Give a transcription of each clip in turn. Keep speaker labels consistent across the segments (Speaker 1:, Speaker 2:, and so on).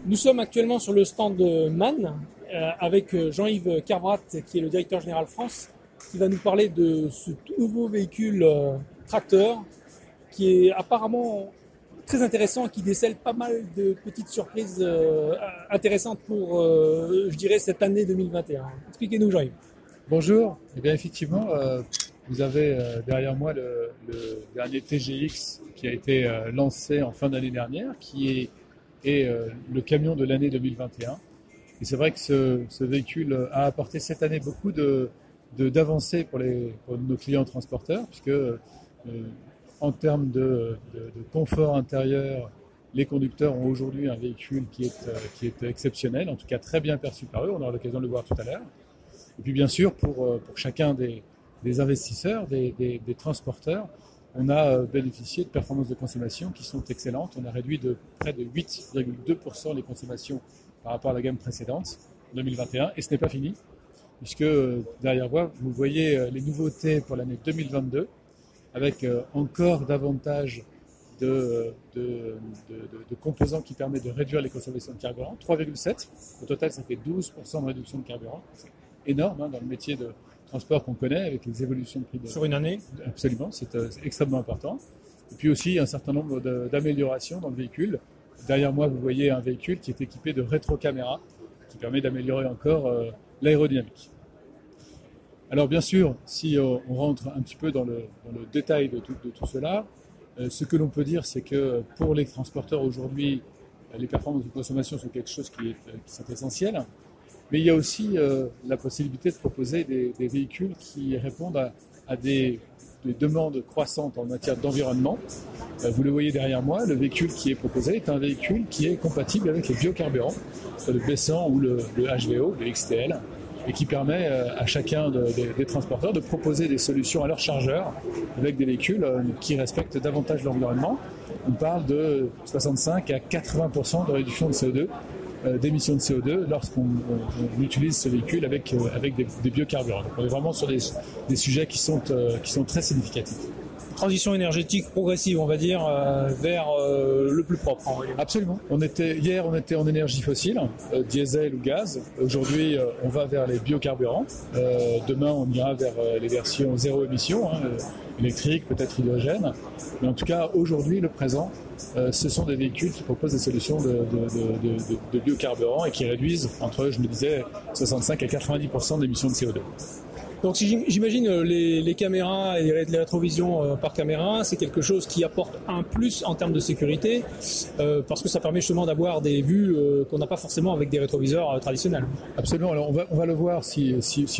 Speaker 1: Nous sommes actuellement sur le stand de MAN avec Jean-Yves Carvrat, qui est le directeur général France, qui va nous parler de ce tout nouveau véhicule tracteur qui est apparemment très intéressant et qui décèle pas mal de petites surprises intéressantes pour, je dirais, cette année 2021. Expliquez-nous, Jean-Yves.
Speaker 2: Bonjour. Eh bien, effectivement, vous avez derrière moi le dernier TGX qui a été lancé en fin d'année dernière, qui est le camion de l'année 2021. Et c'est vrai que ce véhicule a apporté cette année beaucoup d'avancées pour nos clients transporteurs, puisque en termes de confort intérieur, les conducteurs ont aujourd'hui un véhicule qui est exceptionnel, en tout cas très bien perçu par eux, on aura l'occasion de le voir tout à l'heure. Et puis bien sûr, pour chacun des investisseurs, des transporteurs, on a bénéficié de performances de consommation qui sont excellentes. On a réduit de près de 8,2% les consommations par rapport à la gamme précédente, 2021, et ce n'est pas fini, puisque derrière moi, vous voyez les nouveautés pour l'année 2022, avec encore davantage de composants qui permettent de réduire les consommations de carburant, 3,7. Au total, ça fait 12% de réduction de carburant. C'est énorme dans le métier de transport qu'on connaît, avec les évolutions de prix.
Speaker 1: Sur une année ?
Speaker 2: Absolument, c'est extrêmement important. Et puis aussi un certain nombre d'améliorations dans le véhicule. Derrière moi, vous voyez un véhicule qui est équipé de rétrocaméras, qui permet d'améliorer encore l'aérodynamique. Alors bien sûr, si on rentre un petit peu dans le détail de tout cela, ce que l'on peut dire, c'est que pour les transporteurs aujourd'hui, les performances de consommation sont quelque chose qui sont essentielles. Mais il y a aussi la possibilité de proposer des véhicules qui répondent à des demandes croissantes en matière d'environnement. Vous le voyez derrière moi, le véhicule qui est proposé est un véhicule qui est compatible avec les biocarburants, le B100 ou le HVO, le XTL, et qui permet à chacun des transporteurs de proposer des solutions à leurs chargeurs avec des véhicules qui respectent davantage l'environnement. On parle de 65 à 80% de réduction de CO2, d'émissions de CO2 lorsqu'on utilise ce véhicule avec des biocarburants. Donc on est vraiment sur des sujets qui sont très significatifs.
Speaker 1: Transition énergétique progressive, on va dire, vers le plus propre.
Speaker 2: Absolument. Hier, on était en énergie fossile, diesel ou gaz. Aujourd'hui, on va vers les biocarburants. Demain, on ira vers les versions zéro émission, électrique, peut-être hydrogène. Mais en tout cas, aujourd'hui, le présent, ce sont des véhicules qui proposent des solutions de biocarburants et qui réduisent entre, je me disais, 65 à 90% d'émissions de CO2.
Speaker 1: Donc j'imagine les caméras et les rétrovisions par caméra, c'est quelque chose qui apporte un plus en termes de sécurité, parce que ça permet justement d'avoir des vues qu'on n'a pas forcément avec des rétroviseurs traditionnels.
Speaker 2: Absolument, alors on va le voir si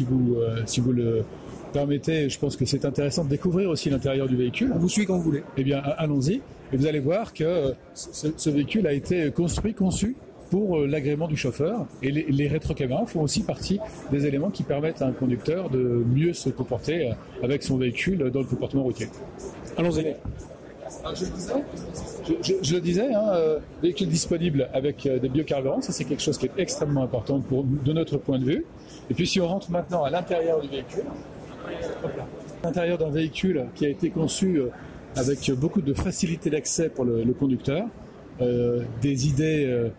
Speaker 2: vous le permettez. Je pense que c'est intéressant de découvrir aussi l'intérieur du véhicule.
Speaker 1: On vous suit quand vous voulez.
Speaker 2: Eh bien, allons-y. Et vous allez voir que ce véhicule a été conçu pour l'agrément du chauffeur. Et les rétrocaméras font aussi partie des éléments qui permettent à un conducteur de mieux se comporter avec son véhicule dans le comportement routier.
Speaker 1: Allons-y.
Speaker 2: Je le disais, véhicule disponible avec des biocarburants, ça c'est quelque chose qui est extrêmement important de notre point de vue. Et puis si on rentre maintenant à l'intérieur du véhicule, l'intérieur d'un véhicule qui a été conçu avec beaucoup de facilité d'accès pour le conducteur, des idées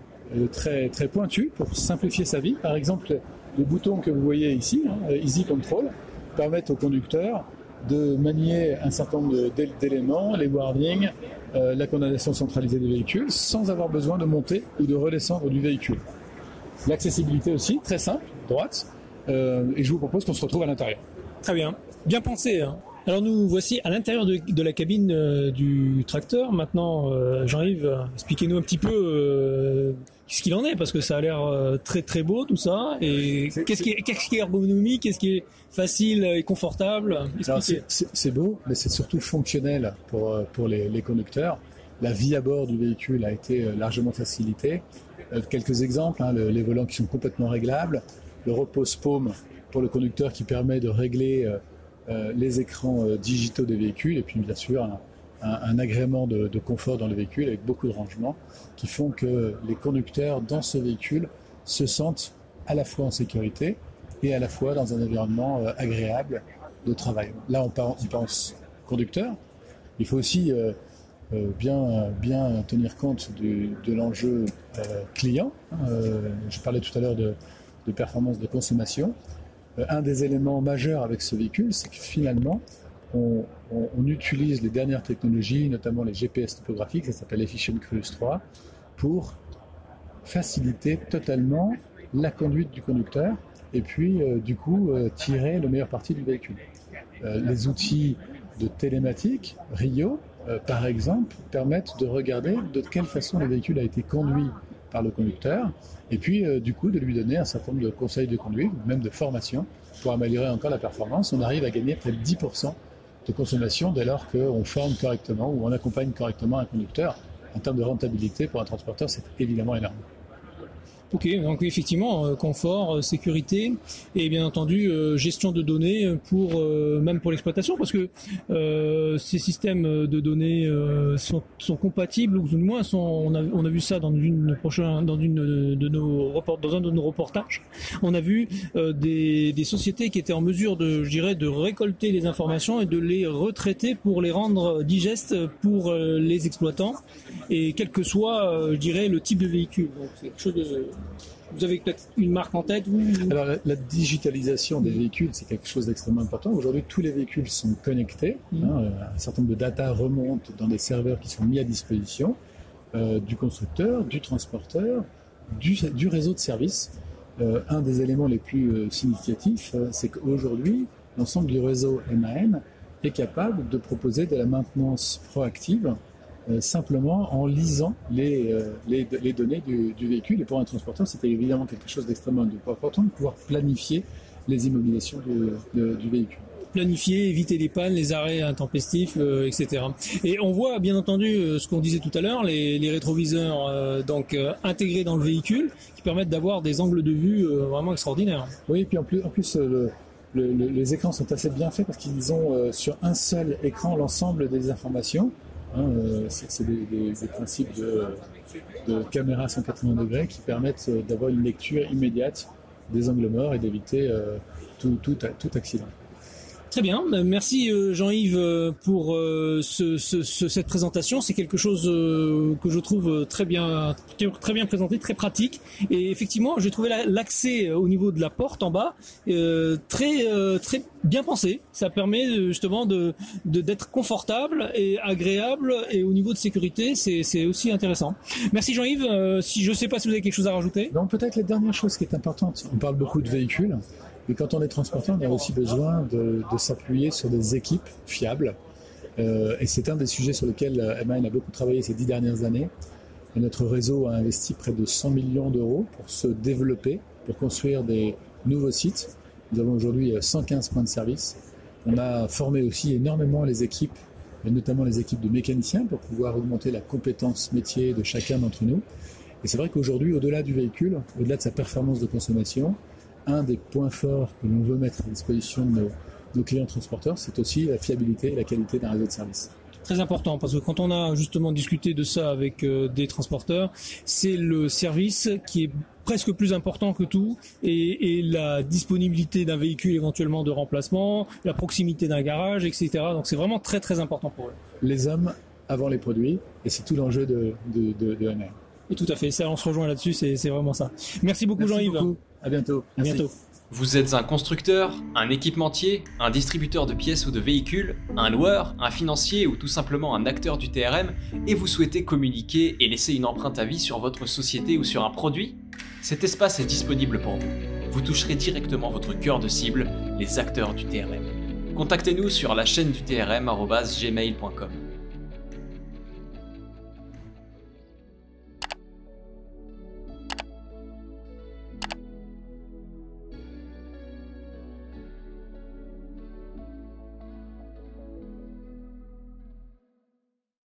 Speaker 2: très, très pointues pour simplifier sa vie. Par exemple, les boutons que vous voyez ici, Easy Control, permettent au conducteur de manier un certain nombre d'éléments, les warnings, la condamnation centralisée des véhicules, sans avoir besoin de monter ou de redescendre du véhicule. L'accessibilité aussi, très simple, droite, et je vous propose qu'on se retrouve à l'intérieur.
Speaker 1: Très bien, bien pensé. Alors nous voici à l'intérieur de la cabine du tracteur. Maintenant, Jean-Yves, expliquez-nous un petit peu ce qu'il en est, parce que ça a l'air très très beau tout ça. Et qu'est-ce qui est ergonomique, qu'est-ce qui est facile et confortable?
Speaker 2: C'est beau, mais c'est surtout fonctionnel pour les conducteurs. La vie à bord du véhicule a été largement facilitée. Quelques exemples, les volants qui sont complètement réglables, le repose-paume pour le conducteur qui permet de régler les écrans digitaux des véhicules, et puis bien sûr un agrément de confort dans le véhicule avec beaucoup de rangements qui font que les conducteurs dans ce véhicule se sentent à la fois en sécurité et à la fois dans un environnement agréable de travail. Là, on pense conducteur. Il faut aussi bien tenir compte de l'enjeu client. Je parlais tout à l'heure de performance de consommation. Un des éléments majeurs avec ce véhicule, c'est que finalement, on utilise les dernières technologies, notamment les GPS topographiques, ça s'appelle Efficient Cruise 3, pour faciliter totalement la conduite du conducteur et puis du coup tirer le meilleur parti du véhicule. Les outils de télématique, Rio, par exemple, permettent de regarder de quelle façon le véhicule a été conduit par le conducteur et puis du coup de lui donner un certain nombre de conseils de conduite, même de formation, pour améliorer encore la performance. On arrive à gagner près de 10% de consommation dès lors qu'on forme correctement ou on accompagne correctement un conducteur. En termes de rentabilité pour un transporteur, c'est évidemment énorme.
Speaker 1: Ok, donc effectivement, confort, sécurité et bien entendu gestion de données même pour l'exploitation, parce que ces systèmes de données sont compatibles, ou du moins on a vu ça dans un de nos reportages. On a vu des sociétés qui étaient en mesure de récolter les informations et de les retraiter pour les rendre digestes pour les exploitants, et quel que soit, le type de véhicule. Donc c'est quelque chose de... Vous avez peut-être une marque en tête
Speaker 2: Alors la digitalisation des véhicules, c'est quelque chose d'extrêmement important. Aujourd'hui, tous les véhicules sont connectés. Un certain nombre de data remontent dans des serveurs qui sont mis à disposition du constructeur, du transporteur, du réseau de services. Un des éléments les plus significatifs, c'est qu'aujourd'hui, l'ensemble du réseau MAN est capable de proposer de la maintenance proactive simplement en lisant les données du véhicule. Et pour un transporteur, c'était évidemment quelque chose d'extrêmement important de pouvoir planifier les immobilisations du véhicule.
Speaker 1: Planifier, éviter les pannes, les arrêts intempestifs, etc. Et on voit bien entendu ce qu'on disait tout à l'heure, les rétroviseurs intégrés dans le véhicule qui permettent d'avoir des angles de vue vraiment extraordinaires.
Speaker 2: Oui, et puis en plus les écrans sont assez bien faits parce qu'ils ont sur un seul écran l'ensemble des informations. C'est des principes de caméra 180 degrés qui permettent d'avoir une lecture immédiate des angles morts et d'éviter tout accident.
Speaker 1: Très bien, merci Jean-Yves pour cette présentation. C'est quelque chose que je trouve très bien présenté, très pratique. Et effectivement, j'ai trouvé l'accès au niveau de la porte en bas très bien pensé. Ça permet justement d'être confortable et agréable, et au niveau de sécurité, c'est aussi intéressant. Merci Jean-Yves. Je ne sais pas si vous avez quelque chose à rajouter.
Speaker 2: Non, peut-être la dernière chose qui est importante. On parle beaucoup de véhicules. Et quand on est transporteur, on a aussi besoin de s'appuyer sur des équipes fiables. Et c'est un des sujets sur lesquels MAN a beaucoup travaillé ces 10 dernières années. Et notre réseau a investi près de 100 millions d'euros pour se développer, pour construire des nouveaux sites. Nous avons aujourd'hui 115 points de service. On a formé aussi énormément les équipes, et notamment les équipes de mécaniciens, pour pouvoir augmenter la compétence métier de chacun d'entre nous. Et c'est vrai qu'aujourd'hui, au-delà du véhicule, au-delà de sa performance de consommation, un des points forts que l'on veut mettre à disposition de nos clients transporteurs, c'est aussi la fiabilité et la qualité d'un réseau de service.
Speaker 1: Très important, parce que quand on a justement discuté de ça avec des transporteurs, c'est le service qui est presque plus important que tout, et la disponibilité d'un véhicule éventuellement de remplacement, la proximité d'un garage, etc. Donc c'est vraiment très très important pour eux.
Speaker 2: Les hommes avant les produits, et c'est tout l'enjeu de MAN.
Speaker 1: Et tout à fait, ça, on se rejoint là-dessus, c'est vraiment ça. Merci beaucoup Jean-Yves.
Speaker 2: À bientôt.
Speaker 1: À bientôt.
Speaker 3: Vous êtes un constructeur, un équipementier, un distributeur de pièces ou de véhicules, un loueur, un financier ou tout simplement un acteur du TRM, et vous souhaitez communiquer et laisser une empreinte à vie sur votre société ou sur un produit ? Cet espace est disponible pour vous. Vous toucherez directement votre cœur de cible, les acteurs du TRM. Contactez-nous sur la chaîne du TRM@gmail.com.